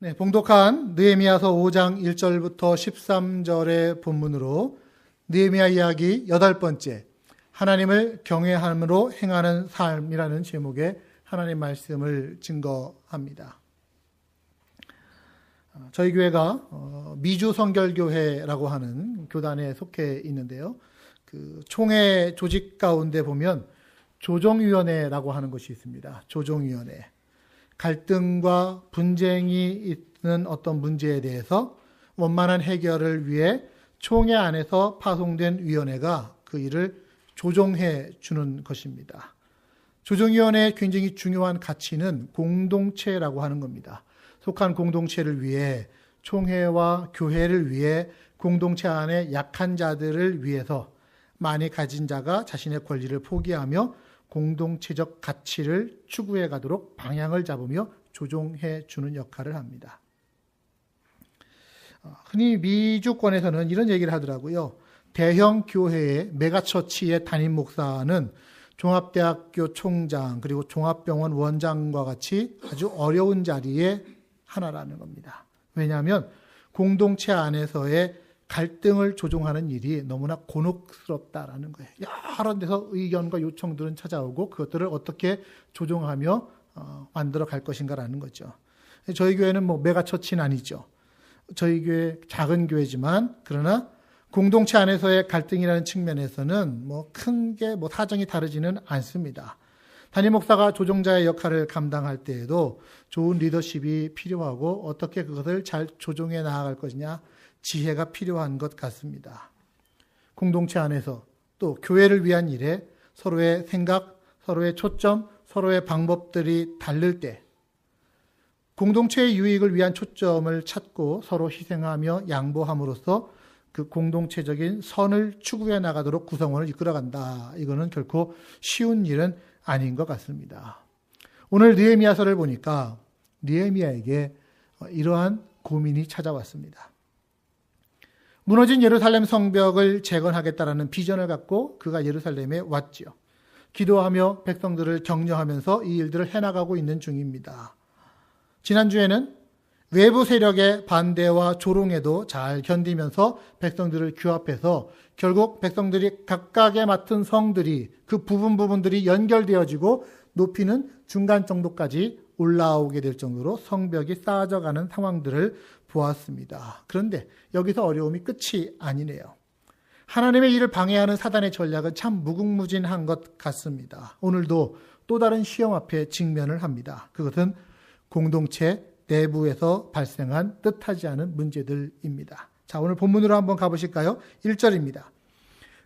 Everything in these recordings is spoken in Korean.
네, 봉독한 느헤미야서 5장 1절부터 13절의 본문으로 느헤미야 이야기 8번째, 하나님을 경외함으로 행하는 삶이라는 제목의 하나님 말씀을 증거합니다. 저희 교회가 미주 성결교회라고 하는 교단에 속해 있는데요. 그 총회 조직 가운데 보면 조정위원회라고 하는 것이 있습니다. 조정위원회. 갈등과 분쟁이 있는 어떤 문제에 대해서 원만한 해결을 위해 총회 안에서 파송된 위원회가 그 일을 조정해 주는 것입니다. 조정위원회의 굉장히 중요한 가치는 공동체라고 하는 겁니다. 속한 공동체를 위해, 총회와 교회를 위해, 공동체 안에 약한 자들을 위해서 많이 가진 자가 자신의 권리를 포기하며 공동체적 가치를 추구해 가도록 방향을 잡으며 조종해 주는 역할을 합니다. 흔히 미주권에서는 이런 얘기를 하더라고요. 대형 교회의 메가처치의 담임 목사는 종합대학교 총장 그리고 종합병원 원장과 같이 아주 어려운 자리에 하나라는 겁니다. 왜냐하면 공동체 안에서의 갈등을 조종하는 일이 너무나 곤혹스럽다라는 거예요. 여러 데서 의견과 요청들은 찾아오고 그것들을 어떻게 조종하며 만들어 갈 것인가라는 거죠. 저희 교회는 메가처치는 아니죠. 저희 교회 작은 교회지만 그러나 공동체 안에서의 갈등이라는 측면에서는 큰 게 사정이 다르지는 않습니다. 담임 목사가 조종자의 역할을 감당할 때에도 좋은 리더십이 필요하고 어떻게 그것을 잘 조종해 나아갈 것이냐 지혜가 필요한 것 같습니다. 공동체 안에서 또 교회를 위한 일에 서로의 생각, 서로의 초점, 서로의 방법들이 다를 때 공동체의 유익을 위한 초점을 찾고 서로 희생하며 양보함으로써 그 공동체적인 선을 추구해 나가도록 구성원을 이끌어간다. 이거는 결코 쉬운 일은 아닌 것 같습니다. 오늘 느헤미야서를 보니까 느헤미야에게 이러한 고민이 찾아왔습니다. 무너진 예루살렘 성벽을 재건하겠다라는 비전을 갖고 그가 예루살렘에 왔지요. 기도하며 백성들을 격려하면서 이 일들을 해나가고 있는 중입니다. 지난주에는 외부 세력의 반대와 조롱에도 잘 견디면서 백성들을 규합해서 결국 백성들이 각각의 맡은 성들이 그 부분들이 연결되어지고 높이는 중간 정도까지 올라오게 될 정도로 성벽이 쌓아져가는 상황들을 보았습니다. 그런데 여기서 어려움이 끝이 아니네요. 하나님의 일을 방해하는 사단의 전략은 참 무궁무진한 것 같습니다. 오늘도 또 다른 시험 앞에 직면을 합니다. 그것은 공동체 내부에서 발생한 뜻하지 않은 문제들입니다. 자, 오늘 본문으로 한번 가보실까요? 1절입니다.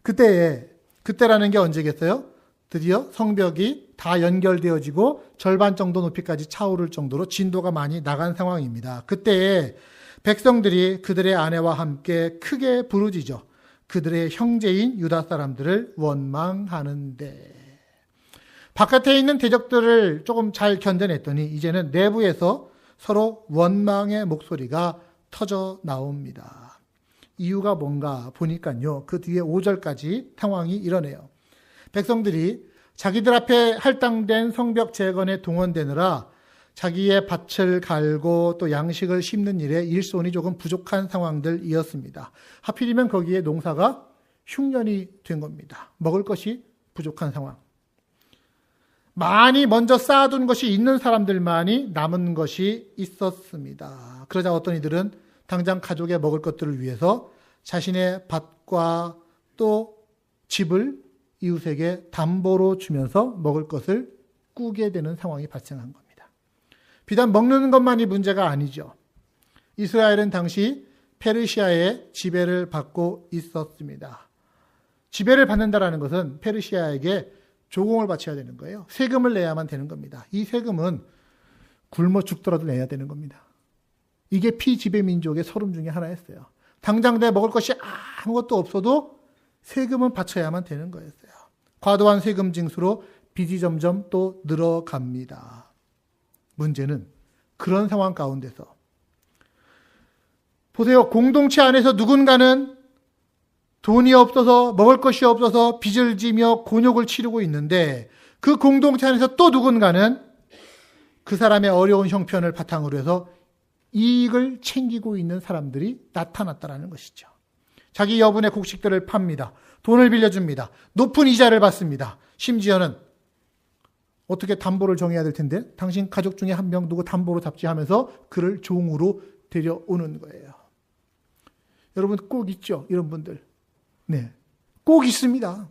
그때라는 게 언제겠어요? 드디어 성벽이 다 연결되어지고 절반 정도 높이까지 차오를 정도로 진도가 많이 나간 상황입니다. 그때에 백성들이 그들의 아내와 함께 크게 부르짖어 그들의 형제인 유다 사람들을 원망하는데, 바깥에 있는 대적들을 조금 잘 견뎌냈더니 이제는 내부에서 서로 원망의 목소리가 터져 나옵니다. 이유가 뭔가 보니까요. 그 뒤에 5절까지 상황이 이러네요. 백성들이 자기들 앞에 할당된 성벽 재건에 동원되느라 자기의 밭을 갈고 또 양식을 심는 일에 일손이 조금 부족한 상황들이었습니다. 하필이면 거기에 농사가 흉년이 된 겁니다. 먹을 것이 부족한 상황. 많이 먼저 쌓아둔 것이 있는 사람들만이 남은 것이 있었습니다. 그러자 어떤 이들은 당장 가족의 먹을 것들을 위해서 자신의 밭과 또 집을 이웃에게 담보로 주면서 먹을 것을 꾸게 되는 상황이 발생한 겁니다. 비단 먹는 것만이 문제가 아니죠. 이스라엘은 당시 페르시아의 지배를 받고 있었습니다. 지배를 받는다라는 것은 페르시아에게 조공을 바쳐야 되는 거예요. 세금을 내야만 되는 겁니다. 이 세금은 굶어 죽더라도 내야 되는 겁니다. 이게 피지배 민족의 서름 중에 하나였어요. 당장 내 먹을 것이 아무것도 없어도 세금은 바쳐야만 되는 거였어요. 과도한 세금 징수로 빚이 점점 또 늘어갑니다. 문제는 그런 상황 가운데서 보세요. 공동체 안에서 누군가는 돈이 없어서 먹을 것이 없어서 빚을 지며 곤욕을 치르고 있는데 그 공동체 안에서 또 누군가는 그 사람의 어려운 형편을 바탕으로 해서 이익을 챙기고 있는 사람들이 나타났다라는 것이죠. 자기 여분의 곡식들을 팝니다. 돈을 빌려줍니다. 높은 이자를 받습니다. 심지어는 어떻게 담보를 정해야 될 텐데 당신 가족 중에 한 명 누구 담보로 잡지 하면서 그를 종으로 데려오는 거예요. 여러분 꼭 있죠? 이런 분들. 네, 꼭 있습니다.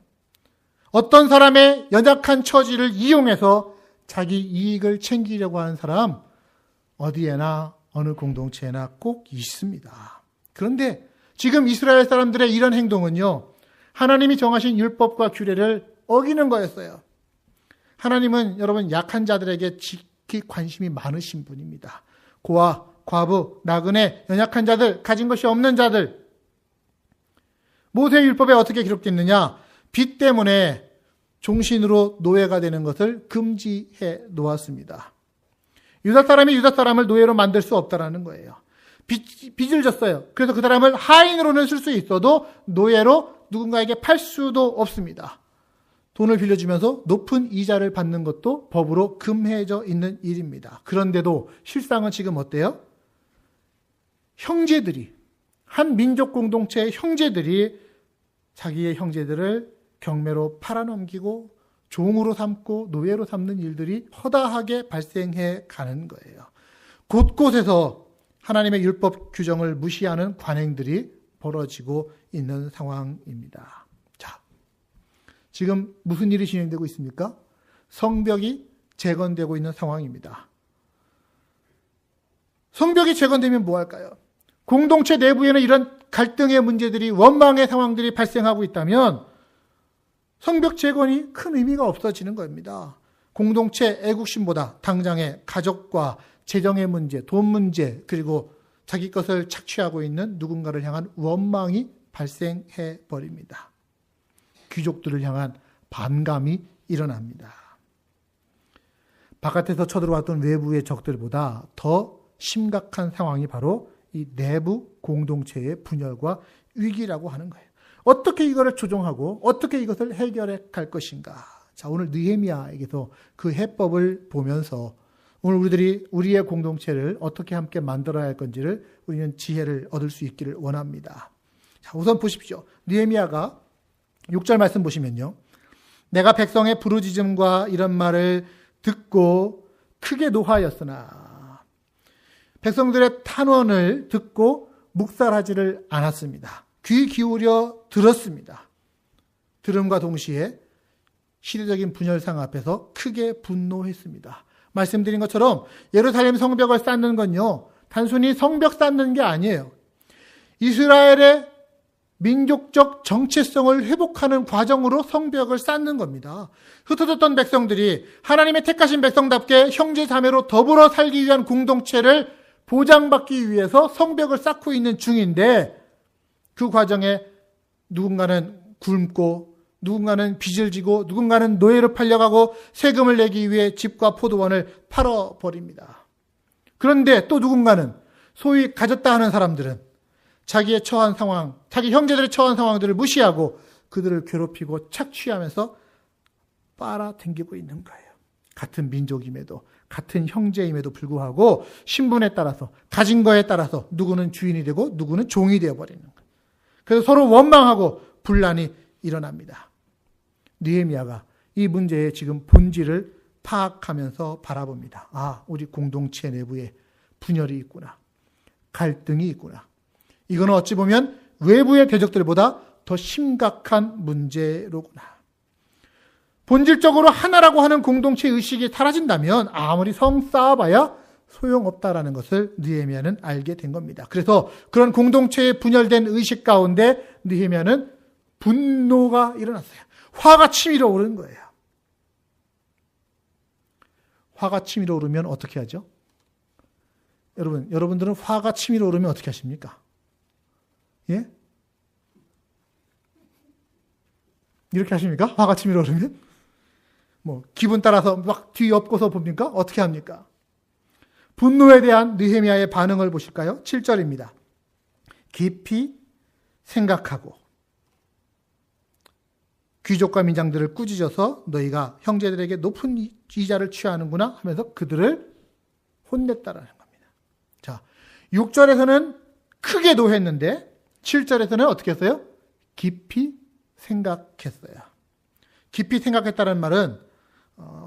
어떤 사람의 연약한 처지를 이용해서 자기 이익을 챙기려고 하는 사람 어디에나 어느 공동체에나 꼭 있습니다. 그런데 지금 이스라엘 사람들의 이런 행동은요, 하나님이 정하신 율법과 규례를 어기는 거였어요. 하나님은 여러분 약한 자들에게 지극히 관심이 많으신 분입니다. 고아, 과부, 나그네, 연약한 자들, 가진 것이 없는 자들. 모세의 율법에 어떻게 기록됐느냐? 빚 때문에 종신으로 노예가 되는 것을 금지해 놓았습니다. 유다 사람이 유다 사람을 노예로 만들 수 없다라는 거예요. 빚을 졌어요. 그래서 그 사람을 하인으로는 쓸 수 있어도 노예로 누군가에게 팔 수도 없습니다. 돈을 빌려주면서 높은 이자를 받는 것도 법으로 금해져 있는 일입니다. 그런데도 실상은 지금 어때요? 형제들이, 한 민족 공동체의 형제들이 자기의 형제들을 경매로 팔아넘기고 종으로 삼고 노예로 삼는 일들이 허다하게 발생해 가는 거예요. 곳곳에서 하나님의 율법 규정을 무시하는 관행들이 벌어지고 있는 상황입니다. 자, 지금 무슨 일이 진행되고 있습니까? 성벽이 재건되고 있는 상황입니다. 성벽이 재건되면 뭐 할까요? 공동체 내부에는 이런 갈등의 문제들이, 원망의 상황들이 발생하고 있다면 성벽 재건이 큰 의미가 없어지는 겁니다. 공동체 애국심보다 당장의 가족과 재정의 문제, 돈 문제, 그리고 자기 것을 착취하고 있는 누군가를 향한 원망이 발생해 버립니다. 귀족들을 향한 반감이 일어납니다. 바깥에서 쳐들어왔던 외부의 적들보다 더 심각한 상황이 바로 이 내부 공동체의 분열과 위기라고 하는 거예요. 어떻게 이거를 조정하고 어떻게 이것을 해결해 갈 것인가. 자, 오늘 느헤미야에게서 그 해법을 보면서 오늘 우리의 공동체를 어떻게 함께 만들어야 할 건지를 우리는 지혜를 얻을 수 있기를 원합니다. 자, 우선 보십시오. 느헤미야가 6절 말씀 보시면요. 내가 백성의 부르짖음과 이런 말을 듣고 크게 노하였으나 백성들의 탄원을 듣고 묵살하지를 않았습니다. 귀 기울여 들었습니다. 들음과 동시에 시대적인 분열상 앞에서 크게 분노했습니다. 말씀드린 것처럼 예루살렘 성벽을 쌓는 건요, 단순히 성벽 쌓는 게 아니에요. 이스라엘의 민족적 정체성을 회복하는 과정으로 성벽을 쌓는 겁니다. 흩어졌던 백성들이 하나님의 택하신 백성답게 형제 자매로 더불어 살기 위한 공동체를 보장받기 위해서 성벽을 쌓고 있는 중인데, 그 과정에 누군가는 굶고 누군가는 빚을 지고 누군가는 노예로 팔려가고 세금을 내기 위해 집과 포도원을 팔아버립니다. 그런데 또 누군가는, 소위 가졌다 하는 사람들은 자기의 처한 상황, 자기 형제들의 처한 상황들을 무시하고 그들을 괴롭히고 착취하면서 빨아당기고 있는 거예요. 같은 민족임에도, 같은 형제임에도 불구하고 신분에 따라서, 가진 거에 따라서 누구는 주인이 되고 누구는 종이 되어버리는 거예요. 그래서 서로 원망하고 분란이 일어납니다. 느헤미야가 이 문제의 지금 본질을 파악하면서 바라봅니다. 아, 우리 공동체 내부에 분열이 있구나. 갈등이 있구나. 이거는 어찌 보면 외부의 대적들보다 더 심각한 문제로구나. 본질적으로 하나라고 하는 공동체 의식이 사라진다면 아무리 성 쌓아봐야 소용없다라는 것을 느헤미야는 알게 된 겁니다. 그래서 그런 공동체의 분열된 의식 가운데 느헤미야는 분노가 일어났어요. 화가 치밀어 오르는 거예요. 화가 치밀어 오르면 어떻게 하죠? 여러분들은 화가 치밀어 오르면 어떻게 하십니까? 예? 이렇게 하십니까? 화가 치밀어 오르면? 기분 따라서 막 뒤엎고서 봅니까? 어떻게 합니까? 분노에 대한 느헤미야의 반응을 보실까요? 7절입니다. 깊이 생각하고 귀족과 민장들을 꾸짖어서 너희가 형제들에게 높은 이자를 취하는구나 하면서 그들을 혼냈다라는 겁니다. 자, 6절에서는 크게 노했는데 7절에서는 어떻게 했어요? 깊이 생각했어요. 깊이 생각했다는 말은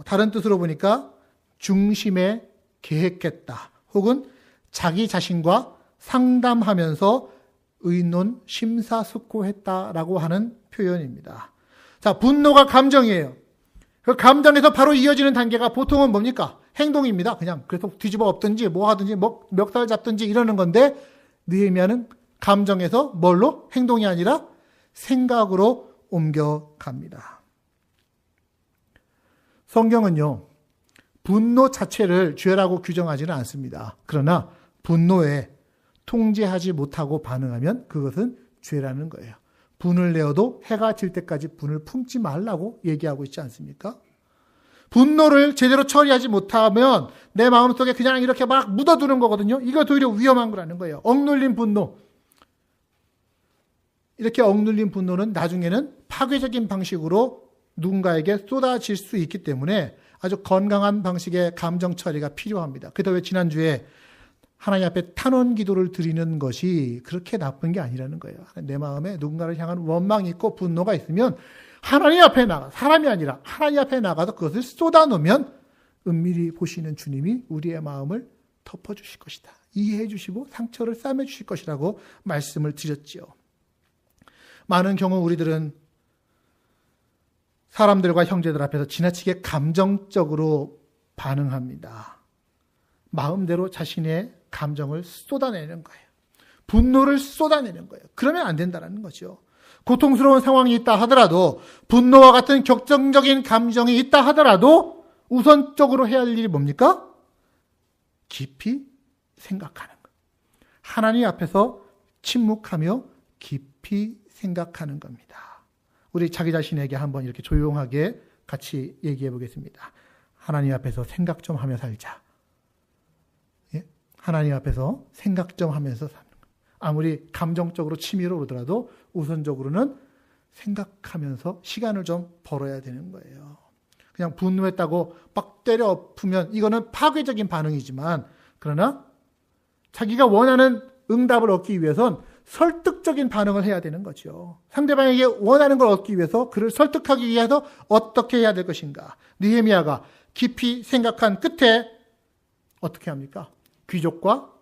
다른 뜻으로 보니까 중심에 계획했다. 혹은 자기 자신과 상담하면서 의논, 심사숙고했다라고 하는 표현입니다. 자, 분노가 감정이에요. 그 감정에서 바로 이어지는 단계가 보통은 뭡니까? 행동입니다. 그냥 계속 뒤집어 엎든지 뭐 하든지 멱살 잡든지 이러는 건데 느헤미야는 감정에서 뭘로? 행동이 아니라 생각으로 옮겨갑니다. 성경은요, 분노 자체를 죄라고 규정하지는 않습니다. 그러나 분노에 통제하지 못하고 반응하면 그것은 죄라는 거예요. 분을 내어도 해가 질 때까지 분을 품지 말라고 얘기하고 있지 않습니까? 분노를 제대로 처리하지 못하면 내 마음속에 그냥 이렇게 막 묻어두는 거거든요. 이거 오히려 위험한 거라는 거예요. 억눌린 분노. 이렇게 억눌린 분노는 나중에는 파괴적인 방식으로 누군가에게 쏟아질 수 있기 때문에 아주 건강한 방식의 감정 처리가 필요합니다. 그래서 왜 지난주에 하나님 앞에 탄원 기도를 드리는 것이 그렇게 나쁜 게 아니라는 거예요. 내 마음에 누군가를 향한 원망이 있고 분노가 있으면 하나님 앞에 나가, 사람이 아니라 하나님 앞에 나가서 그것을 쏟아놓으면 은밀히 보시는 주님이 우리의 마음을 덮어주실 것이다. 이해해 주시고 상처를 싸매 주실 것이라고 말씀을 드렸지요. 많은 경우 우리들은 사람들과 형제들 앞에서 지나치게 감정적으로 반응합니다. 마음대로 자신의 감정을 쏟아내는 거예요. 분노를 쏟아내는 거예요. 그러면 안 된다는 거죠. 고통스러운 상황이 있다 하더라도, 분노와 같은 격정적인 감정이 있다 하더라도 우선적으로 해야 할 일이 뭡니까? 깊이 생각하는 거예요. 하나님 앞에서 침묵하며 깊이 생각하는 겁니다. 우리 자기 자신에게 한번 이렇게 조용하게 같이 얘기해 보겠습니다. 하나님 앞에서 생각 좀 하며 살자. 예? 하나님 앞에서 생각 좀 하면서 사는 거예요. 아무리 감정적으로 치밀어 오더라도 우선적으로는 생각하면서 시간을 좀 벌어야 되는 거예요. 그냥 분노했다고 막 때려 엎으면 이거는 파괴적인 반응이지만, 그러나 자기가 원하는 응답을 얻기 위해선 설득적인 반응을 해야 되는 거죠. 상대방에게 원하는 걸 얻기 위해서 그를 설득하기 위해서 어떻게 해야 될 것인가. 느헤미야가 깊이 생각한 끝에 어떻게 합니까? 귀족과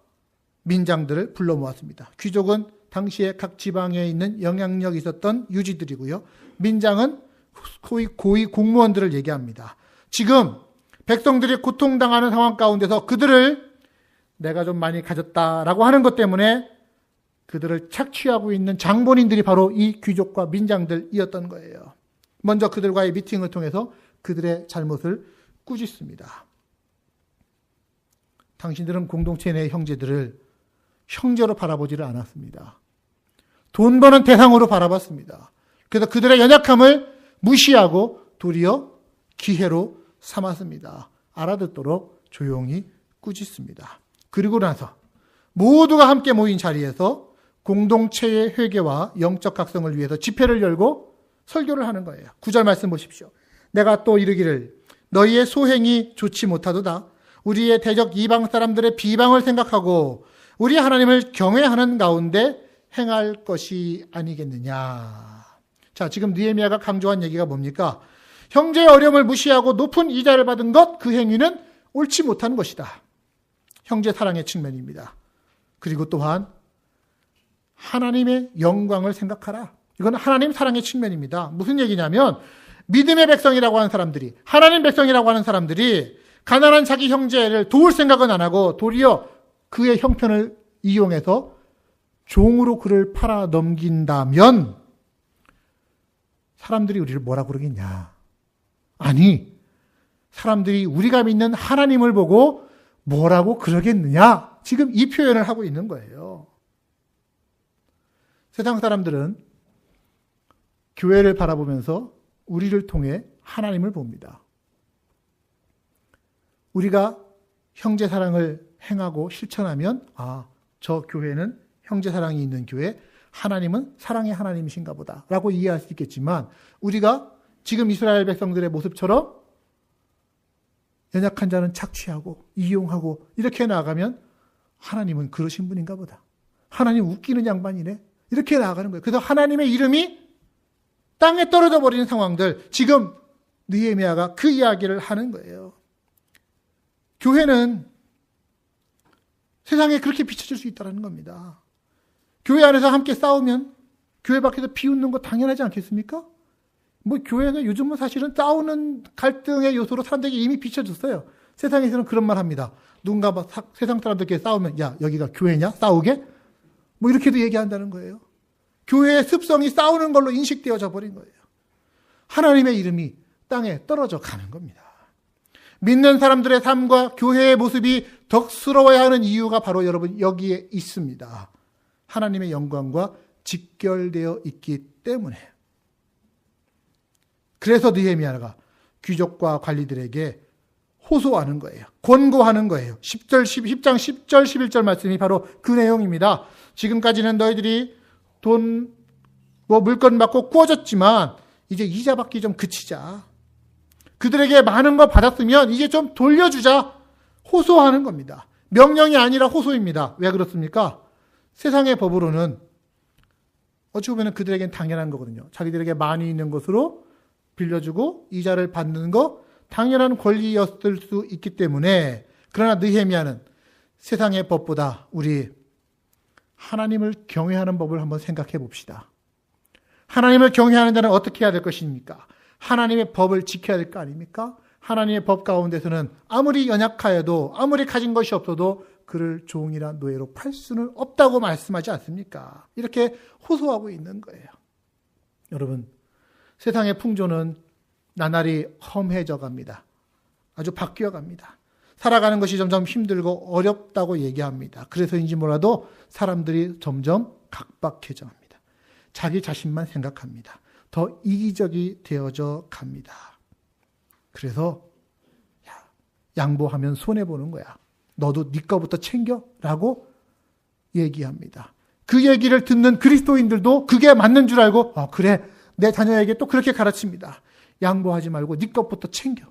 민장들을 불러 모았습니다. 귀족은 당시에 각 지방에 있는 영향력이 있었던 유지들이고요. 민장은 고위 공무원들을 얘기합니다. 지금 백성들이 고통당하는 상황 가운데서 그들을 내가 좀 많이 가졌다라고 하는 것 때문에 그들을 착취하고 있는 장본인들이 바로 이 귀족과 민장들이었던 거예요. 먼저 그들과의 미팅을 통해서 그들의 잘못을 꾸짖습니다. 당신들은 공동체 내 형제들을 형제로 바라보지를 않았습니다. 돈 버는 대상으로 바라봤습니다. 그래서 그들의 연약함을 무시하고 도리어 기회로 삼았습니다. 알아듣도록 조용히 꾸짖습니다. 그리고 나서 모두가 함께 모인 자리에서 공동체의 회개와 영적 각성을 위해서 집회를 열고 설교를 하는 거예요. 9절 말씀 보십시오. 내가 또 이르기를 너희의 소행이 좋지 못하도다. 우리의 대적 이방 사람들의 비방을 생각하고 우리 하나님을 경외하는 가운데 행할 것이 아니겠느냐. 자, 지금 느헤미야가 강조한 얘기가 뭡니까? 형제의 어려움을 무시하고 높은 이자를 받은 것, 그 행위는 옳지 못한 것이다. 형제 사랑의 측면입니다. 그리고 또한 하나님의 영광을 생각하라. 이건 하나님 사랑의 측면입니다. 무슨 얘기냐면 믿음의 백성이라고 하는 사람들이, 하나님 백성이라고 하는 사람들이 가난한 자기 형제를 도울 생각은 안 하고 도리어 그의 형편을 이용해서 종으로 그를 팔아 넘긴다면 사람들이 우리를 뭐라 그러겠냐. 아니, 사람들이 우리가 믿는 하나님을 보고 뭐라고 그러겠느냐. 지금 이 표현을 하고 있는 거예요. 세상 사람들은 교회를 바라보면서 우리를 통해 하나님을 봅니다. 우리가 형제 사랑을 행하고 실천하면 저 교회는 형제 사랑이 있는 교회, 하나님은 사랑의 하나님이신가 보다 라고 이해할 수 있겠지만, 우리가 지금 이스라엘 백성들의 모습처럼 연약한 자는 착취하고 이용하고 이렇게 나아가면 하나님은 그러신 분인가 보다. 하나님 웃기는 양반이네. 이렇게 나아가는 거예요. 그래서 하나님의 이름이 땅에 떨어져 버리는 상황들, 지금 느헤미야가 그 이야기를 하는 거예요. 교회는 세상에 그렇게 비춰질 수 있다는 겁니다. 교회 안에서 함께 싸우면 교회 밖에서 비웃는 거 당연하지 않겠습니까? 뭐 교회가 요즘은 사실은 싸우는 갈등의 요소로 사람들에게 이미 비춰졌어요. 세상에서는 그런 말 합니다. 누군가 막 세상 사람들끼리 싸우면 야 여기가 교회냐? 싸우게? 뭐 이렇게도 얘기한다는 거예요. 교회의 습성이 싸우는 걸로 인식되어져 버린 거예요. 하나님의 이름이 땅에 떨어져 가는 겁니다. 믿는 사람들의 삶과 교회의 모습이 덕스러워야 하는 이유가 바로 여러분 여기에 있습니다. 하나님의 영광과 직결되어 있기 때문에. 그래서 느헤미야가 귀족과 관리들에게 호소하는 거예요. 권고하는 거예요. 10장 10절 11절 말씀이 바로 그 내용입니다. 지금까지는 너희들이 돈 물건 받고 꾸어졌지만 이제 이자 받기 좀 그치자. 그들에게 많은 거 받았으면 이제 좀 돌려주자. 호소하는 겁니다. 명령이 아니라 호소입니다. 왜 그렇습니까? 세상의 법으로는 어찌 보면 그들에겐 당연한 거거든요. 자기들에게 많이 있는 것으로 빌려주고 이자를 받는 거 당연한 권리였을 수 있기 때문에, 그러나 느헤미야는 세상의 법보다 우리 하나님을 경외하는 법을 한번 생각해 봅시다. 하나님을 경외하는 자는 어떻게 해야 될 것입니까? 하나님의 법을 지켜야 될 거 아닙니까? 하나님의 법 가운데서는 아무리 연약하여도 아무리 가진 것이 없어도 그를 종이나 노예로 팔 수는 없다고 말씀하지 않습니까? 이렇게 호소하고 있는 거예요. 여러분, 세상의 풍조는 나날이 험해져 갑니다. 아주 바뀌어 갑니다. 살아가는 것이 점점 힘들고 어렵다고 얘기합니다. 그래서인지 몰라도 사람들이 점점 각박해져 갑니다. 자기 자신만 생각합니다. 더 이기적이 되어져 갑니다. 그래서 양보하면 손해보는 거야. 너도 네 거부터 챙겨라고 얘기합니다. 그 얘기를 듣는 그리스도인들도 그게 맞는 줄 알고 그래 내 자녀에게 또 그렇게 가르칩니다. 양보하지 말고 네 것부터 챙겨.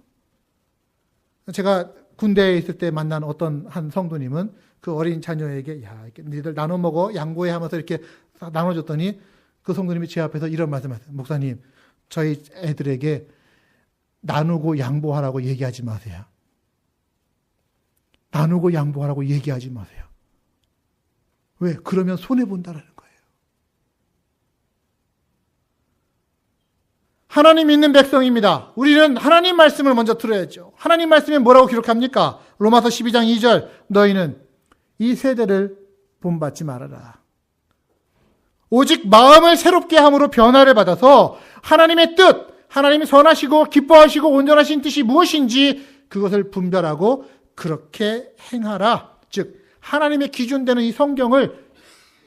제가 군대에 있을 때 만난 어떤 한 성도님은 그 어린 자녀에게 니들 나눠 먹어 양보해 하면서 이렇게 나눠줬더니 그 성도님이 제 앞에서 이런 말씀하세요. 목사님, 저희 애들에게 나누고 양보하라고 얘기하지 마세요. 나누고 양보하라고 얘기하지 마세요. 왜? 그러면 손해본다라는 거예요. 하나님 믿는 백성입니다. 우리는 하나님 말씀을 먼저 들어야죠. 하나님 말씀에 뭐라고 기록합니까? 로마서 12장 2절 너희는 이 세대를 본받지 말아라. 오직 마음을 새롭게 함으로 변화를 받아서 하나님의 뜻, 하나님이 선하시고 기뻐하시고 온전하신 뜻이 무엇인지 그것을 분별하고 그렇게 행하라. 즉 하나님의 기준되는 이 성경을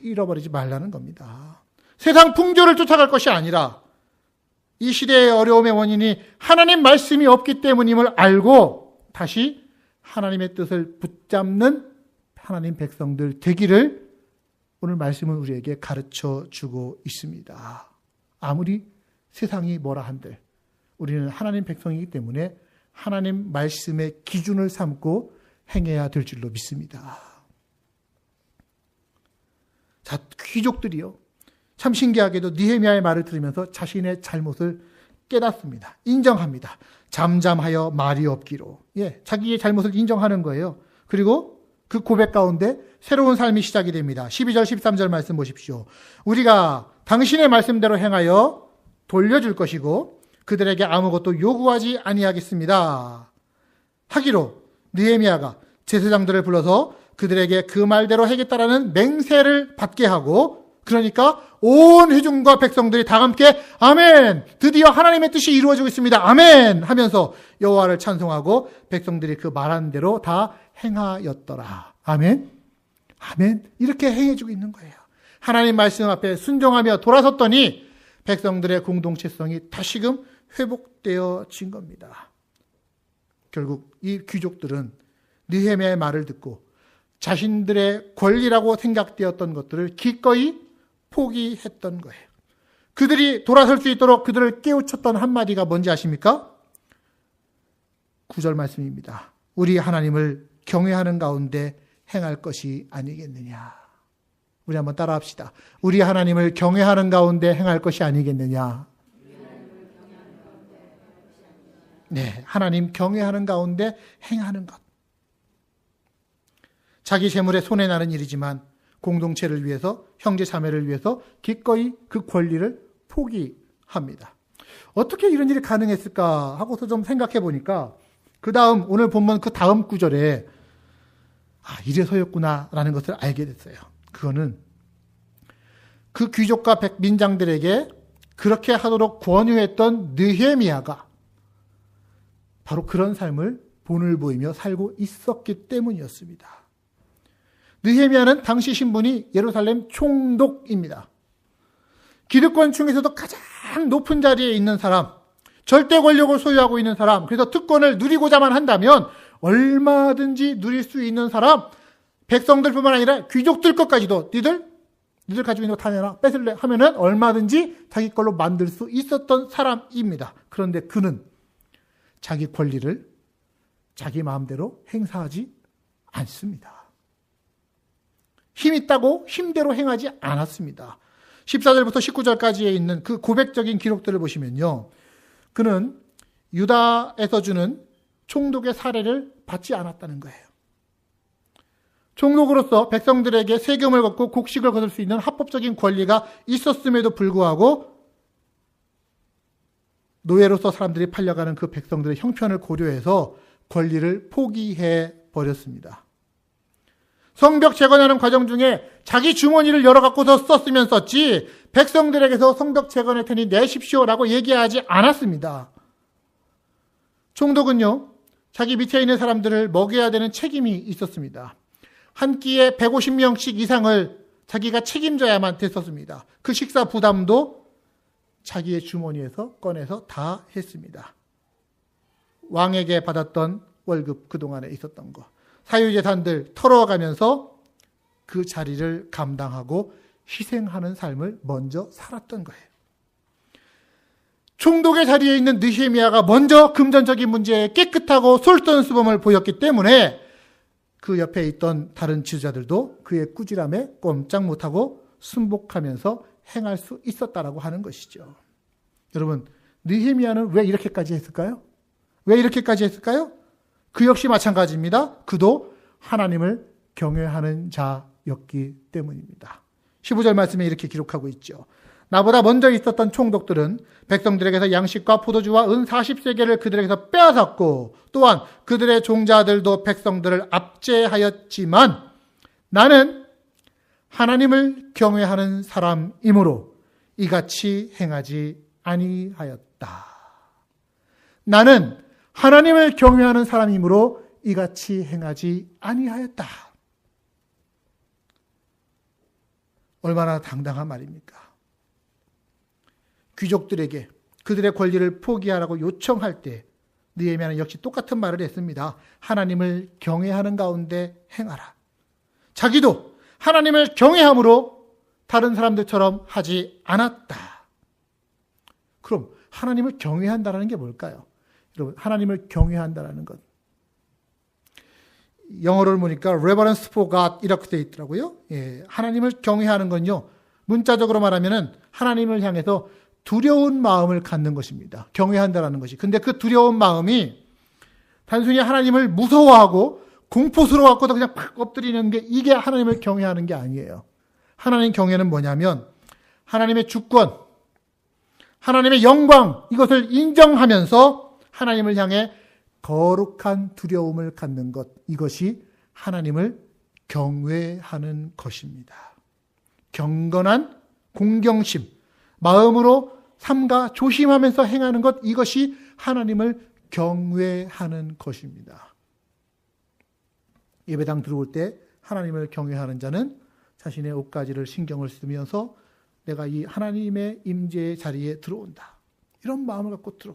잃어버리지 말라는 겁니다. 세상 풍조를 쫓아갈 것이 아니라 이 시대의 어려움의 원인이 하나님 말씀이 없기 때문임을 알고 다시 하나님의 뜻을 붙잡는 하나님 백성들 되기를 오늘 말씀은 우리에게 가르쳐 주고 있습니다. 아무리 세상이 뭐라 한들 우리는 하나님 백성이기 때문에 하나님 말씀의 기준을 삼고 행해야 될 줄로 믿습니다. 자, 귀족들이요. 참 신기하게도 느헤미야의 말을 들으면서 자신의 잘못을 깨닫습니다. 인정합니다. 잠잠하여 말이 없기로. 자기의 잘못을 인정하는 거예요. 그리고 그 고백 가운데 새로운 삶이 시작이 됩니다. 12절 13절 말씀 보십시오. 우리가 당신의 말씀대로 행하여 돌려줄 것이고 그들에게 아무것도 요구하지 아니하겠습니다. 하기로 느헤미야가 제사장들을 불러서 그들에게 그 말대로 하겠다라는 맹세를 받게 하고, 그러니까 온 회중과 백성들이 다 함께 아멘, 드디어 하나님의 뜻이 이루어지고 있습니다, 아멘 하면서 여호와를 찬송하고 백성들이 그 말한 대로 다 행하였더라. 아멘, 아멘. 이렇게 행해주고 있는 거예요. 하나님 말씀 앞에 순종하며 돌아섰더니 백성들의 공동체성이 다시금 회복되어진 겁니다. 결국 이 귀족들은 느헤미야의 말을 듣고 자신들의 권리라고 생각되었던 것들을 기꺼이 포기했던 거예요. 그들이 돌아설 수 있도록 그들을 깨우쳤던 한마디가 뭔지 아십니까? 9절 말씀입니다. 우리 하나님을 경외하는 가운데 행할 것이 아니겠느냐. 우리 한번 따라합시다. 우리 하나님을 경외하는 가운데 행할 것이 아니겠느냐. 네, 하나님 경외하는 가운데 행하는 것. 자기 재물에 손해나는 일이지만 공동체를 위해서, 형제 자매를 위해서 기꺼이 그 권리를 포기합니다. 어떻게 이런 일이 가능했을까 하고서 좀 생각해 보니까 그 다음, 오늘 본문 그 다음 구절에 이래서였구나라는 것을 알게 됐어요. 그거는 그 귀족과 민장들에게 그렇게 하도록 권유했던 느헤미야가 바로 그런 삶을 본을 보이며 살고 있었기 때문이었습니다. 느헤미야는 당시 신분이 예루살렘 총독입니다. 기득권 중에서도 가장 높은 자리에 있는 사람, 절대 권력을 소유하고 있는 사람, 그래서 특권을 누리고자만 한다면 얼마든지 누릴 수 있는 사람, 백성들뿐만 아니라 귀족들 것까지도 니들 가지고 있는 거 다 내놔, 뺏을래 하면은 얼마든지 자기 걸로 만들 수 있었던 사람입니다. 그런데 그는 자기 권리를 자기 마음대로 행사하지 않습니다. 힘 있다고 힘대로 행하지 않았습니다. 14절부터 19절까지에 있는 그 고백적인 기록들을 보시면요. 그는 유다에서 주는 총독의 사례를 받지 않았다는 거예요. 총독으로서 백성들에게 세금을 걷고 곡식을 거둘 수 있는 합법적인 권리가 있었음에도 불구하고 노예로서 사람들이 팔려가는 그 백성들의 형편을 고려해서 권리를 포기해 버렸습니다. 성벽 재건하는 과정 중에 자기 주머니를 열어갖고서 썼으면 썼지 백성들에게서 성벽 재건할 테니 내십시오라고 얘기하지 않았습니다. 총독은요, 자기 밑에 있는 사람들을 먹여야 되는 책임이 있었습니다. 한 끼에 150명씩 이상을 자기가 책임져야만 됐었습니다. 그 식사 부담도 자기의 주머니에서 꺼내서 다 했습니다. 왕에게 받았던 월급, 그동안에 있었던 거, 사유재산들 털어가면서 그 자리를 감당하고 희생하는 삶을 먼저 살았던 거예요. 총독의 자리에 있는 느헤미야가 먼저 금전적인 문제에 깨끗하고 솔선수범을 보였기 때문에 그 옆에 있던 다른 지도자들도 그의 꾸지람에 꼼짝 못하고 순복하면서 행할 수 있었다라고 하는 것이죠. 여러분, 느헤미야는 왜 이렇게까지 했을까요? 왜 이렇게까지 했을까요? 그 역시 마찬가지입니다. 그도 하나님을 경외하는 자였기 때문입니다. 15절 말씀에 이렇게 기록하고 있죠. 나보다 먼저 있었던 총독들은 백성들에게서 양식과 포도주와 은 40세겔을 그들에게서 빼앗았고 또한 그들의 종자들도 백성들을 압제하였지만 나는 하나님을 경외하는 사람이므로 이같이 행하지 아니하였다. 나는 하나님을 경외하는 사람이므로 이같이 행하지 아니하였다. 얼마나 당당한 말입니까? 귀족들에게 그들의 권리를 포기하라고 요청할 때 느헤미야는 역시 똑같은 말을 했습니다. 하나님을 경외하는 가운데 행하라. 자기도 하나님을 경외함으로 다른 사람들처럼 하지 않았다. 그럼 하나님을 경외한다는 게 뭘까요? 여러분, 하나님을 경외한다는 것. 영어를 보니까 reverence for God 이렇게 되어 있더라고요. 예, 하나님을 경외하는 건요, 문자적으로 말하면은 하나님을 향해서 두려운 마음을 갖는 것입니다. 경외한다라는 것이. 근데 그 두려운 마음이 단순히 하나님을 무서워하고 공포스러워갖고 그냥 팍 엎드리는 게 이게 하나님을 경외하는 게 아니에요. 하나님 경외는 뭐냐면 하나님의 주권, 하나님의 영광, 이것을 인정하면서 하나님을 향해 거룩한 두려움을 갖는 것, 이것이 하나님을 경외하는 것입니다. 경건한 공경심, 마음으로 삼가 조심하면서 행하는 것, 이것이 하나님을 경외하는 것입니다. 예배당 들어올 때 하나님을 경외하는 자는 자신의 옷가지를 신경을 쓰면서 내가 이 하나님의 임재의 자리에 들어온다, 이런 마음을 갖고 들어.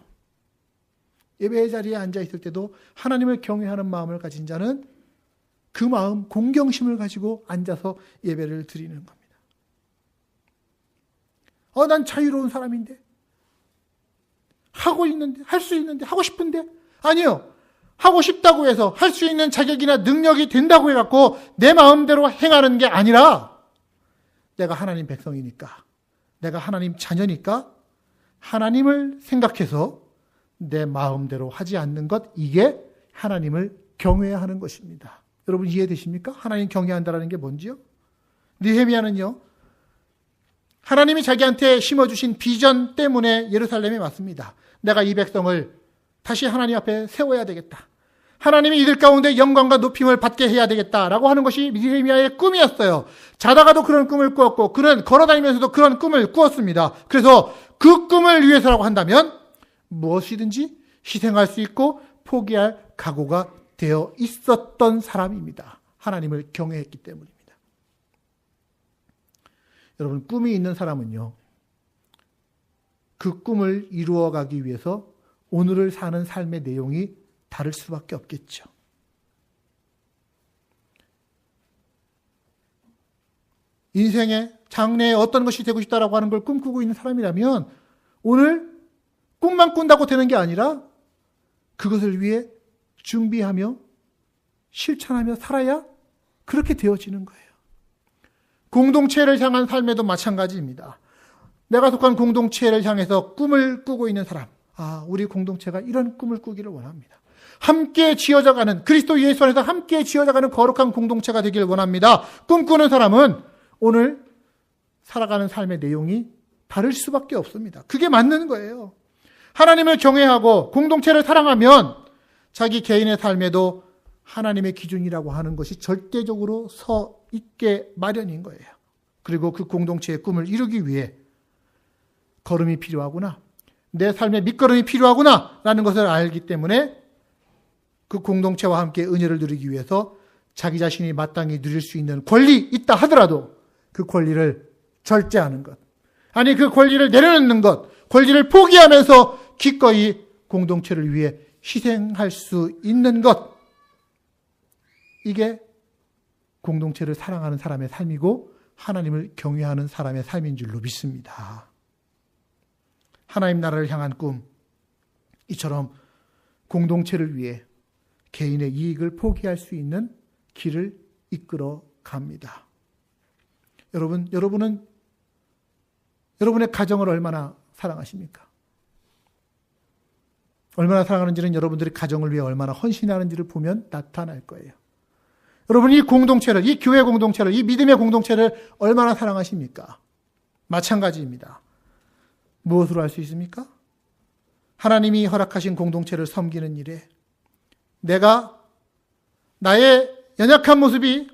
예배의 자리에 앉아 있을 때도 하나님을 경외하는 마음을 가진 자는 그 마음, 공경심을 가지고 앉아서 예배를 드리는 겁니다. 난 자유로운 사람인데, 하고 있는데, 할 수 있는데, 하고 싶은데. 아니요. 하고 싶다고 해서 할 수 있는 자격이나 능력이 된다고 해갖고 내 마음대로 행하는 게 아니라 내가 하나님 백성이니까, 내가 하나님 자녀니까 하나님을 생각해서 내 마음대로 하지 않는 것, 이게 하나님을 경외해야 하는 것입니다. 여러분 이해되십니까? 하나님 경외한다는 게 뭔지요? 느헤미야는요, 하나님이 자기한테 심어주신 비전 때문에 예루살렘에 왔습니다. 내가 이 백성을 다시 하나님 앞에 세워야 되겠다. 하나님이 이들 가운데 영광과 높임을 받게 해야 되겠다라고 하는 것이 느헤미야의 꿈이었어요. 자다가도 그런 꿈을 꾸었고, 그는 걸어다니면서도 그런 꿈을 꾸었습니다. 그래서 그 꿈을 위해서라고 한다면 무엇이든지 희생할 수 있고 포기할 각오가 되어 있었던 사람입니다. 하나님을 경외했기 때문입니다. 여러분, 꿈이 있는 사람은요, 그 꿈을 이루어가기 위해서 오늘을 사는 삶의 내용이 다를 수밖에 없겠죠. 인생의 장래에 어떤 것이 되고 싶다라고 하는 걸 꿈꾸고 있는 사람이라면 오늘 꿈만 꾼다고 되는 게 아니라 그것을 위해 준비하며 실천하며 살아야 그렇게 되어지는 거예요. 공동체를 향한 삶에도 마찬가지입니다. 내가 속한 공동체를 향해서 꿈을 꾸고 있는 사람, 우리 공동체가 이런 꿈을 꾸기를 원합니다. 함께 지어져가는, 그리스도 예수 안에서 함께 지어져가는 거룩한 공동체가 되길 원합니다. 꿈꾸는 사람은 오늘 살아가는 삶의 내용이 다를 수밖에 없습니다. 그게 맞는 거예요. 하나님을 경외하고 공동체를 사랑하면 자기 개인의 삶에도 하나님의 기준이라고 하는 것이 절대적으로 서 있게 마련인 거예요. 그리고 그 공동체의 꿈을 이루기 위해 걸음이 필요하구나, 내 삶의 밑거름이 필요하구나 라는 것을 알기 때문에 그 공동체와 함께 은혜를 누리기 위해서 자기 자신이 마땅히 누릴 수 있는 권리 있다 하더라도 그 권리를 절제하는 것, 아니 그 권리를 내려놓는 것, 권리를 포기하면서 기꺼이 공동체를 위해 희생할 수 있는 것, 이게 공동체를 사랑하는 사람의 삶이고 하나님을 경외하는 사람의 삶인 줄로 믿습니다. 하나님 나라를 향한 꿈, 이처럼 공동체를 위해 개인의 이익을 포기할 수 있는 길을 이끌어 갑니다. 여러분은 여러분의 가정을 얼마나 사랑하십니까? 얼마나 사랑하는지는 여러분들이 가정을 위해 얼마나 헌신하는지를 보면 나타날 거예요. 여러분, 이 공동체를, 이 교회 공동체를, 이 믿음의 공동체를 얼마나 사랑하십니까? 마찬가지입니다. 무엇으로 할 수 있습니까? 하나님이 허락하신 공동체를 섬기는 일에 내가 나의 연약한 모습이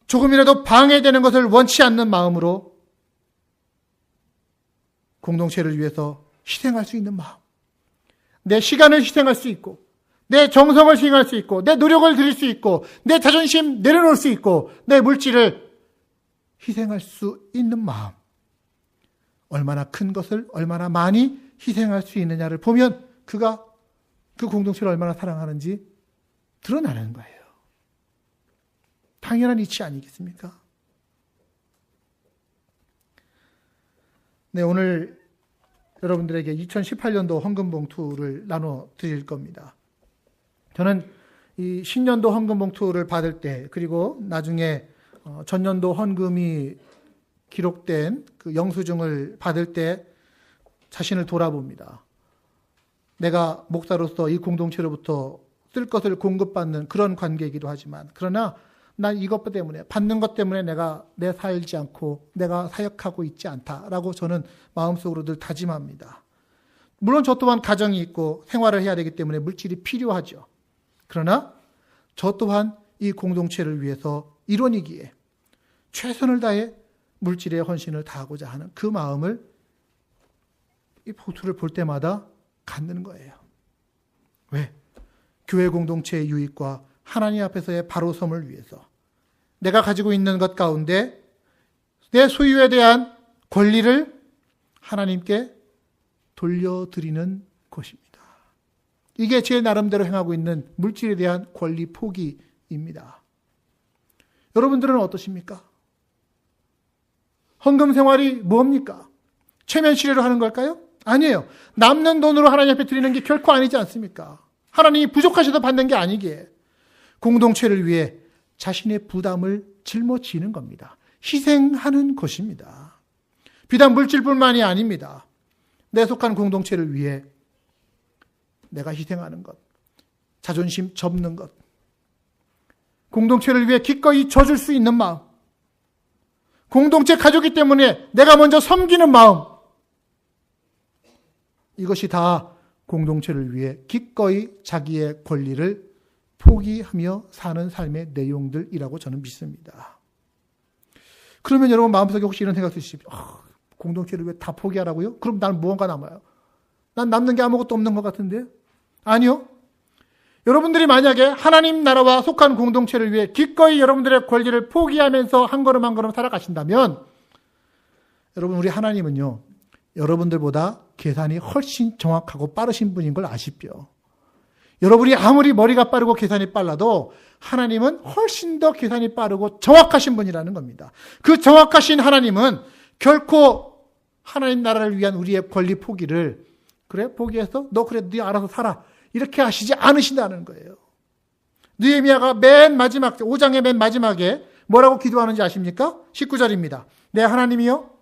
조금이라도 방해되는 것을 원치 않는 마음으로 공동체를 위해서 희생할 수 있는 마음, 내 시간을 희생할 수 있고, 내 정성을 희생할 수 있고, 내 노력을 드릴 수 있고, 내 자존심 내려놓을 수 있고, 내 물질을 희생할 수 있는 마음, 얼마나 큰 것을 얼마나 많이 희생할 수 있느냐를 보면 그가 그 공동체를 얼마나 사랑하는지 드러나는 거예요. 당연한 이치 아니겠습니까? 네, 오늘 여러분들에게 2018년도 헌금 봉투를 나눠 드릴 겁니다. 저는 이 신년도 헌금 봉투를 받을 때, 그리고 나중에 전년도 헌금이 기록된 그 영수증을 받을 때 자신을 돌아봅니다. 내가 목사로서 이 공동체로부터 쓸 것을 공급받는 그런 관계이기도 하지만, 그러나 난 이것 때문에, 받는 것 때문에 내가 살지 않고 내가 사역하고 있지 않다라고 저는 마음속으로 늘 다짐합니다. 물론 저 또한 가정이 있고 생활을 해야 되기 때문에 물질이 필요하죠. 그러나 저 또한 이 공동체를 위해서 일원이기에 최선을 다해 물질의 헌신을 다하고자 하는 그 마음을 이 봉투를 볼 때마다 갖는 거예요. 왜? 교회 공동체의 유익과 하나님 앞에서의 바로섬을 위해서 내가 가지고 있는 것 가운데 내 소유에 대한 권리를 하나님께 돌려드리는 것입니다. 이게 제 나름대로 행하고 있는 물질에 대한 권리 포기입니다. 여러분들은 어떠십니까? 헌금 생활이 뭡니까? 체면 실례로 하는 걸까요? 아니에요. 남는 돈으로 하나님 앞에 드리는 게 결코 아니지 않습니까? 하나님이 부족하셔서 받는 게 아니기에 공동체를 위해 자신의 부담을 짊어지는 겁니다. 희생하는 것입니다. 비단 물질뿐만이 아닙니다. 내 속한 공동체를 위해 내가 희생하는 것, 자존심 접는 것, 공동체를 위해 기꺼이 져줄 수 있는 마음, 공동체 가족이기 때문에 내가 먼저 섬기는 마음, 이것이 다 공동체를 위해 기꺼이 자기의 권리를 포기하며 사는 삶의 내용들이라고 저는 믿습니다. 그러면 여러분 마음속에 혹시 이런 생각 드시죠? 공동체를 왜 다 포기하라고요? 그럼 나는 무언가 남아요? 난 남는 게 아무것도 없는 것 같은데? 아니요. 여러분들이 만약에 하나님 나라와 속한 공동체를 위해 기꺼이 여러분들의 권리를 포기하면서 한 걸음 한 걸음 살아가신다면, 여러분, 우리 하나님은요, 여러분들보다 계산이 훨씬 정확하고 빠르신 분인 걸 아십시오. 여러분이 아무리 머리가 빠르고 계산이 빨라도 하나님은 훨씬 더 계산이 빠르고 정확하신 분이라는 겁니다. 그 정확하신 하나님은 결코 하나님 나라를 위한 우리의 권리 포기를 그래 포기해서 너 그래 네 알아서 살아 이렇게 하시지 않으신다는 거예요. 느헤미야가 맨 마지막 5장의 맨 마지막에 뭐라고 기도하는지 아십니까? 19절입니다. 내 하나님이여,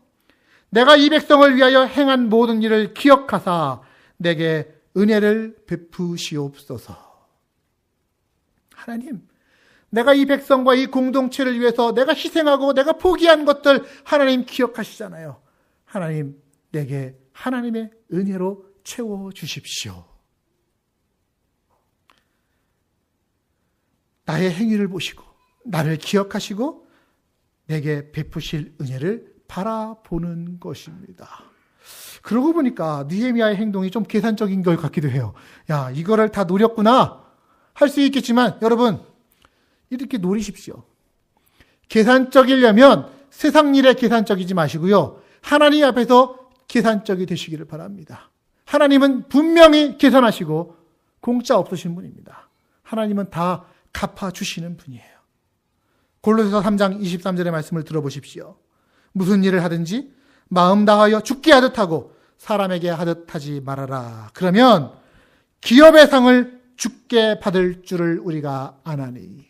내가 이 백성을 위하여 행한 모든 일을 기억하사 내게 은혜를 베푸시옵소서. 하나님, 내가 이 백성과 이 공동체를 위해서 내가 희생하고 내가 포기한 것들 하나님 기억하시잖아요. 하나님, 내게 하나님의 은혜로 채워주십시오. 나의 행위를 보시고 나를 기억하시고 내게 베푸실 은혜를 바라보는 것입니다. 그러고 보니까 느헤미야의 행동이 좀 계산적인 것 같기도 해요. 야, 이거를 다 노렸구나 할 수 있겠지만 여러분 이렇게 노리십시오. 계산적이려면 세상 일에 계산적이지 마시고요. 하나님 앞에서 계산적이 되시기를 바랍니다. 하나님은 분명히 계산하시고 공짜 없으신 분입니다. 하나님은 다 갚아주시는 분이에요. 골로새서 3장 23절의 말씀을 들어보십시오. 무슨 일을 하든지 마음 다하여 죽게 하듯 하고 사람에게 하듯 하지 말아라. 그러면 기업의 상을 죽게 받을 줄을 우리가 아나니.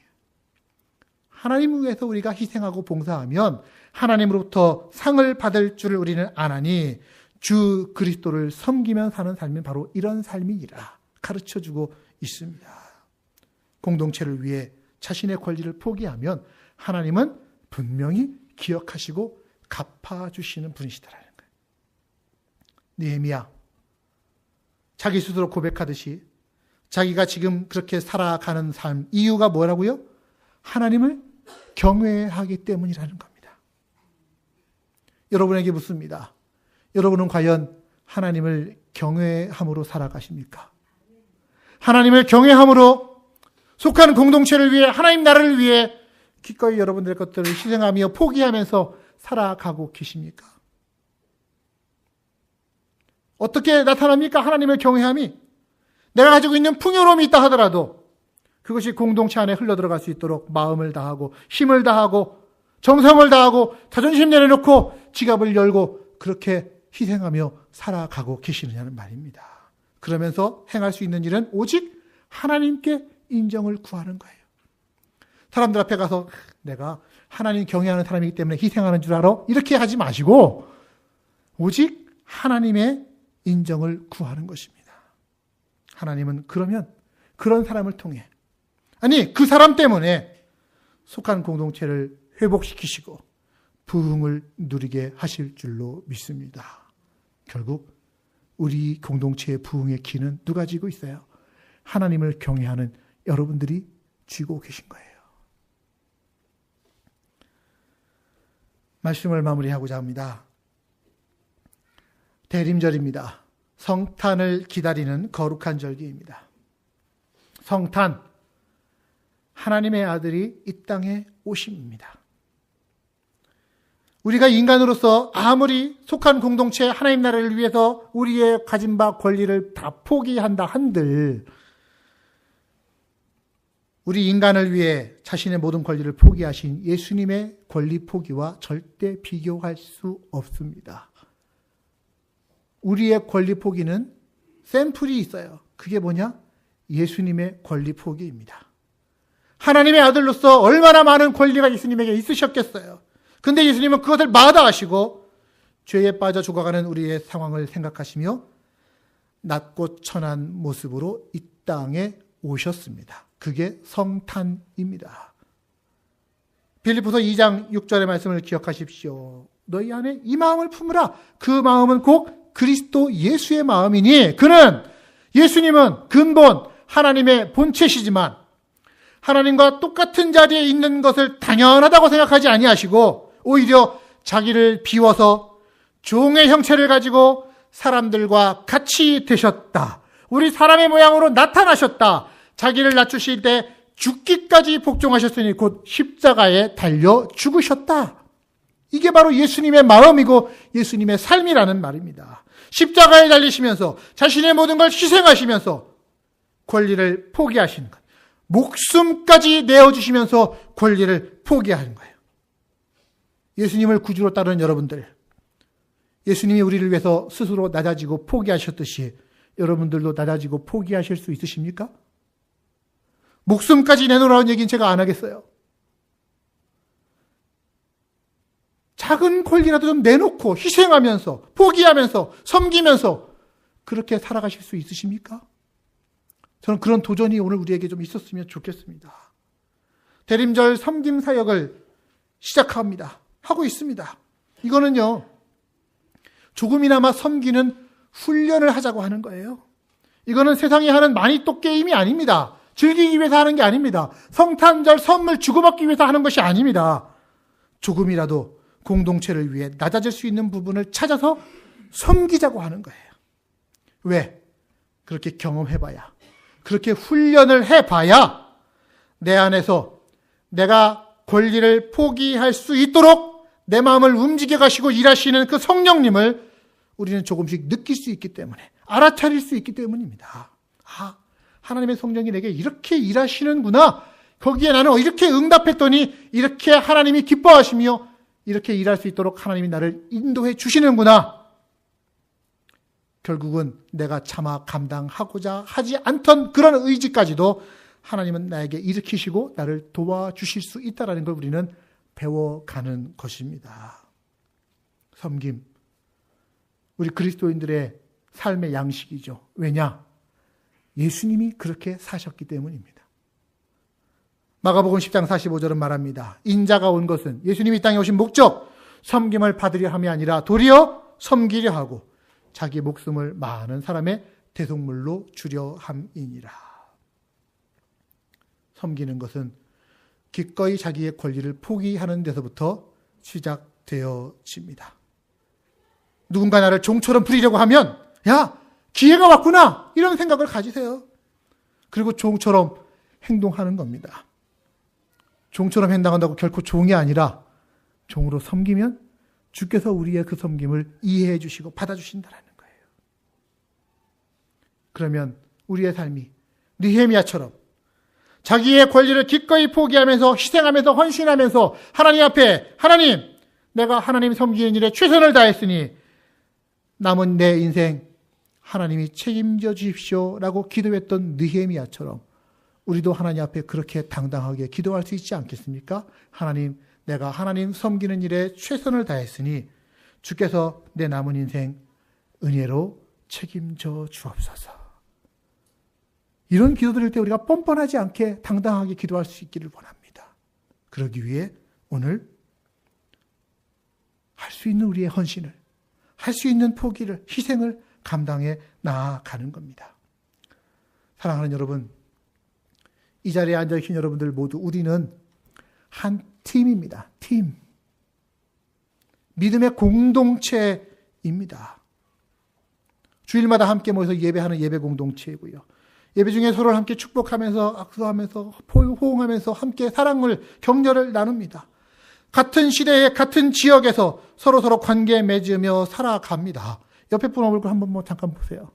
하나님 위해서 우리가 희생하고 봉사하면 하나님으로부터 상을 받을 줄을 우리는 아나니 주 그리스도를 섬기며 사는 삶이 바로 이런 삶이니라 가르쳐주고 있습니다. 공동체를 위해 자신의 권리를 포기하면 하나님은 분명히 기억하시고 갚아주시는 분이시다라는 거예요. 느헤미야, 자기 스스로 고백하듯이 자기가 지금 그렇게 살아가는 삶, 이유가 뭐라고요? 하나님을 경외하기 때문이라는 겁니다. 여러분에게 묻습니다. 여러분은 과연 하나님을 경외함으로 살아가십니까? 하나님을 경외함으로 속한 공동체를 위해 하나님 나라를 위해 기꺼이 여러분들의 것들을 희생하며 포기하면서 살아가고 계십니까? 어떻게 나타납니까? 하나님을 경외함이 내가 가지고 있는 풍요로움이 있다 하더라도 그것이 공동체 안에 흘러들어갈 수 있도록 마음을 다하고 힘을 다하고 정성을 다하고 자존심 내려놓고 지갑을 열고 그렇게 희생하며 살아가고 계시느냐는 말입니다. 그러면서 행할 수 있는 일은 오직 하나님께 인정을 구하는 거예요. 사람들 앞에 가서 내가 하나님 경외하는 사람이기 때문에 희생하는 줄 알아? 이렇게 하지 마시고 오직 하나님의 인정을 구하는 것입니다. 하나님은 그러면 그런 사람을 통해 아니 그 사람 때문에 속한 공동체를 회복시키시고 부흥을 누리게 하실 줄로 믿습니다. 결국 우리 공동체의 부흥의 기는 누가 쥐고 있어요? 하나님을 경외하는 여러분들이 쥐고 계신 거예요. 말씀을 마무리하고자 합니다. 대림절입니다. 성탄을 기다리는 거룩한 절기입니다. 성탄, 하나님의 아들이 이 땅에 오심입니다. 우리가 인간으로서 아무리 속한 공동체 하나님 나라를 위해서 우리의 가진 바 권리를 다 포기한다 한들 우리 인간을 위해 자신의 모든 권리를 포기하신 예수님의 권리 포기와 절대 비교할 수 없습니다. 우리의 권리 포기는 샘플이 있어요. 그게 뭐냐? 예수님의 권리 포기입니다. 하나님의 아들로서 얼마나 많은 권리가 예수님에게 있으셨겠어요. 근데 예수님은 그것을 마다하시고 죄에 빠져 죽어가는 우리의 상황을 생각하시며 낮고 천한 모습으로 이 땅에 오셨습니다. 그게 성탄입니다. 빌립보서 2장 6절의 말씀을 기억하십시오. 너희 안에 이 마음을 품으라. 그 마음은 곧 그리스도 예수의 마음이니 그는 예수님은 근본 하나님의 본체시지만 하나님과 똑같은 자리에 있는 것을 당연하다고 생각하지 아니하시고 오히려 자기를 비워서 종의 형체를 가지고 사람들과 같이 되셨다. 우리 사람의 모양으로 나타나셨다. 자기를 낮추실 때 죽기까지 복종하셨으니 곧 십자가에 달려 죽으셨다. 이게 바로 예수님의 마음이고 예수님의 삶이라는 말입니다. 십자가에 달리시면서 자신의 모든 걸 희생하시면서 권리를 포기하시는 것. 목숨까지 내어주시면서 권리를 포기하는 거예요. 예수님을 구주로 따르는 여러분들, 예수님이 우리를 위해서 스스로 낮아지고 포기하셨듯이 여러분들도 낮아지고 포기하실 수 있으십니까? 목숨까지 내놓으라는 얘기는 제가 안 하겠어요. 작은 권리라도 좀 내놓고 희생하면서 포기하면서 섬기면서 그렇게 살아가실 수 있으십니까? 저는 그런 도전이 오늘 우리에게 좀 있었으면 좋겠습니다. 대림절 섬김 사역을 시작합니다. 하고 있습니다. 이거는요, 조금이나마 섬기는 훈련을 하자고 하는 거예요. 이거는 세상이 하는 마니또 게임이 아닙니다. 즐기기 위해서 하는 게 아닙니다. 성탄절 선물 주고받기 위해서 하는 것이 아닙니다. 조금이라도 공동체를 위해 낮아질 수 있는 부분을 찾아서 섬기자고 하는 거예요. 왜? 그렇게 경험해봐야, 그렇게 훈련을 해봐야 내 안에서 내가 권리를 포기할 수 있도록 내 마음을 움직여 가시고 일하시는 그 성령님을 우리는 조금씩 느낄 수 있기 때문에, 알아차릴 수 있기 때문입니다. 아, 하나님의 성령이 내게 이렇게 일하시는구나. 거기에 나는 이렇게 응답했더니 이렇게 하나님이 기뻐하시며 이렇게 일할 수 있도록 하나님이 나를 인도해 주시는구나. 결국은 내가 차마 감당하고자 하지 않던 그런 의지까지도 하나님은 나에게 일으키시고 나를 도와주실 수 있다는 걸 우리는 배워가는 것입니다. 섬김, 우리 그리스도인들의 삶의 양식이죠. 왜냐? 예수님이 그렇게 사셨기 때문입니다. 마가복음 10장 45절은 말합니다. 인자가 온 것은, 예수님이 이 땅에 오신 목적, 섬김을 받으려 함이 아니라 도리어 섬기려 하고 자기 목숨을 많은 사람의 대속물로 주려 함이니라. 섬기는 것은 기꺼이 자기의 권리를 포기하는 데서부터 시작되어집니다. 누군가 나를 종처럼 부리려고 하면, 야, 기회가 왔구나, 이런 생각을 가지세요. 그리고 종처럼 행동하는 겁니다. 종처럼 행동한다고 결코 종이 아니라 종으로 섬기면 주께서 우리의 그 섬김을 이해해 주시고 받아주신다는 거예요. 그러면 우리의 삶이 느헤미야처럼 자기의 권리를 기꺼이 포기하면서 희생하면서 헌신하면서 하나님 앞에, 하나님, 내가 하나님 섬기는 일에 최선을 다했으니 남은 내 인생 하나님이 책임져 주십시오라고 기도했던 느헤미야처럼 우리도 하나님 앞에 그렇게 당당하게 기도할 수 있지 않겠습니까? 하나님, 내가 하나님 섬기는 일에 최선을 다했으니 주께서 내 남은 인생 은혜로 책임져 주옵소서. 이런 기도 드릴 때 우리가 뻔뻔하지 않게 당당하게 기도할 수 있기를 원합니다. 그러기 위해 오늘 할 수 있는 우리의 헌신을, 할 수 있는 포기를, 희생을 감당해 나아가는 겁니다. 사랑하는 여러분, 이 자리에 앉아계신 여러분들 모두 우리는 한 팀입니다. 팀. 믿음의 공동체입니다. 주일마다 함께 모여서 예배하는 예배 공동체이고요. 예배 중에 서로를 함께 축복하면서 악수하면서 호응하면서 함께 사랑을, 격려를 나눕니다. 같은 시대에 같은 지역에서 서로 관계 맺으며 살아갑니다. 옆에 분 얼굴 한번 잠깐 보세요.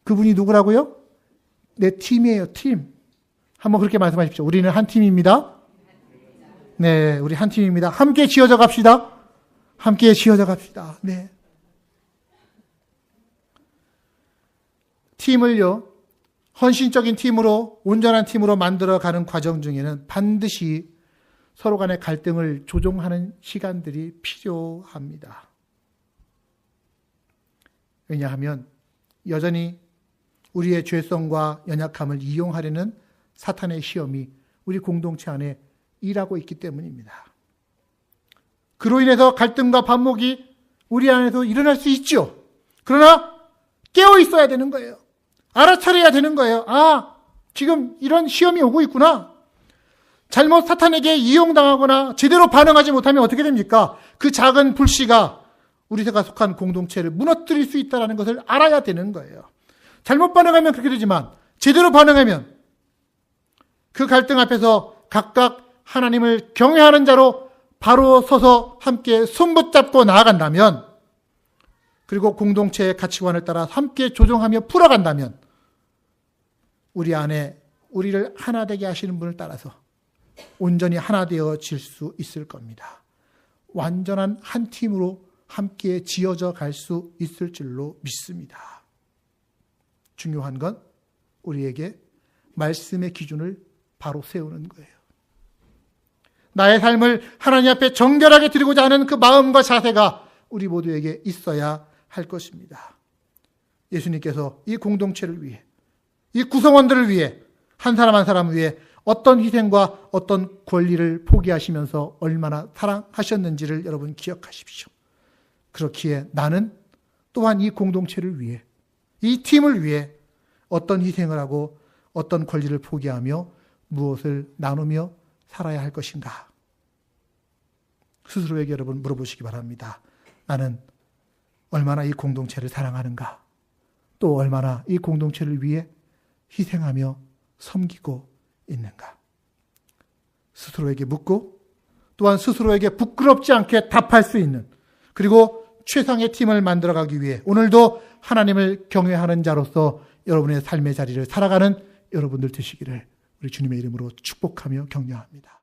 그분이 누구라고요? 내 팀이에요, 팀. 한번 그렇게 말씀하십시오. 우리는 한 팀입니다. 네, 우리 한 팀입니다. 함께 지어져 갑시다. 함께 지어져 갑시다. 네. 팀을요, 헌신적인 팀으로, 온전한 팀으로 만들어가는 과정 중에는 반드시 서로 간의 갈등을 조정하는 시간들이 필요합니다. 왜냐하면 여전히 우리의 죄성과 연약함을 이용하려는 사탄의 시험이 우리 공동체 안에 일하고 있기 때문입니다. 그로 인해서 갈등과 반목이 우리 안에서 일어날 수 있죠. 그러나 깨어 있어야 되는 거예요. 알아차려야 되는 거예요. 지금 이런 시험이 오고 있구나. 잘못 사탄에게 이용당하거나 제대로 반응하지 못하면 어떻게 됩니까? 그 작은 불씨가 우리가 속한 공동체를 무너뜨릴 수 있다는 것을 알아야 되는 거예요. 잘못 반응하면 그렇게 되지만 제대로 반응하면 그 갈등 앞에서 각각 하나님을 경외하는 자로 바로 서서 함께 손붙잡고 나아간다면, 그리고 공동체의 가치관을 따라 함께 조정하며 풀어간다면 우리 안에 우리를 하나 되게 하시는 분을 따라서 온전히 하나 되어질 수 있을 겁니다. 완전한 한 팀으로 함께 지어져 갈 수 있을 줄로 믿습니다. 중요한 건 우리에게 말씀의 기준을 바로 세우는 거예요. 나의 삶을 하나님 앞에 정결하게 드리고자 하는 그 마음과 자세가 우리 모두에게 있어야 할 것입니다. 예수님께서 이 공동체를 위해, 이 구성원들을 위해, 한 사람 한 사람 위해 어떤 희생과 어떤 권리를 포기하시면서 얼마나 사랑하셨는지를 여러분 기억하십시오. 그렇기에 나는 또한 이 공동체를 위해, 이 팀을 위해 어떤 희생을 하고 어떤 권리를 포기하며 무엇을 나누며 살아야 할 것인가? 스스로에게 여러분 물어보시기 바랍니다. 나는 얼마나 이 공동체를 사랑하는가? 또 얼마나 이 공동체를 위해 희생하며 섬기고 있는가? 스스로에게 묻고 또한 스스로에게 부끄럽지 않게 답할 수 있는, 그리고 최상의 팀을 만들어가기 위해 오늘도 하나님을 경외하는 자로서 여러분의 삶의 자리를 살아가는 여러분들 되시기를 우리 주님의 이름으로 축복하며 격려합니다.